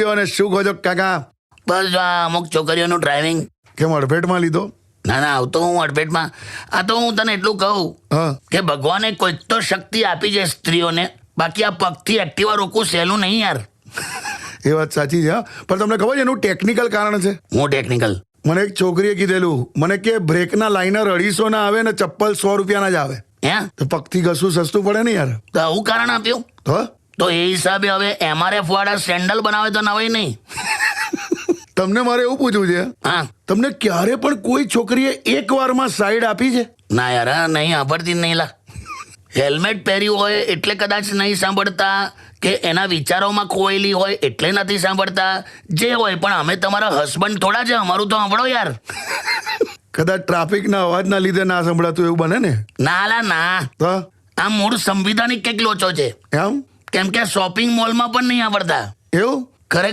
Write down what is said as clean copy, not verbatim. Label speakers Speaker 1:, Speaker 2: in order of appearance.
Speaker 1: અને શું કહો છો કાકા?
Speaker 2: બસ જો આ અમુક છોકરીઓનું ડ્રાઇવિંગ.
Speaker 1: કેમ અડફેટમાં લીધો?
Speaker 2: ના ના, આવતો હું અડફેટમાં. આ તો હું તને એટલું કહું
Speaker 1: હા,
Speaker 2: કે ભગવાને કોઈક તો શક્તિ આપી છે સ્ત્રીઓને, બાકી આ પગથી એક્ટિવા રોકવું સહેલું નહીં યાર.
Speaker 1: એ વાત સાચી છે. હા, પણ તમને ખબર છે એનું ટેકનિકલ કારણ છે?
Speaker 2: હું ટેકનિકલ.
Speaker 1: મને એક છોકરીએ કીધેલું, મને કે બ્રેકના લાઇનર 250 ના આવે ને ચપ્પલ 100 રૂપિયાના જ આવે.
Speaker 2: હે
Speaker 1: તો પગથી કશું સસ્તું પડે ને યાર.
Speaker 2: તો આવું કારણ આપ્યું?
Speaker 1: તો
Speaker 2: એ હિસાબે હવે MRF વાળા સેન્ડલ બનાવે તો નવાઈ નહીં.
Speaker 1: તમને મારે એવું પૂછવું છે,
Speaker 2: હા
Speaker 1: તમને ક્યારે પણ કોઈ છોકરીએ એક વારમાં સાઈડ આપી છે?
Speaker 2: ના યાર, હા નહીં સાંભળતી નહીં લા. હેલ્મેટ પહેર્યું હોય એટલે કદાચ નહીં સાંભળતા, કે એના વિચારોમાં ખોયેલી હોય એટલે નથી સાંભળતા. જે હોય પણ અમે તમારા હસબન્ડ થોડા છે, અમારું તો સાંભળો યાર.
Speaker 1: કદાચ ટ્રાફિકના અવાજના લીધે ના સંભળાતું એવું બને ને?
Speaker 2: ના લા ના,
Speaker 1: તો
Speaker 2: આ મૂળ સંવિધાનિક કંઈક લોચો છે.
Speaker 1: એમ
Speaker 2: કેમ કે શોપિંગ મોલમાં પણ નહીં આવડતા.
Speaker 1: એવું?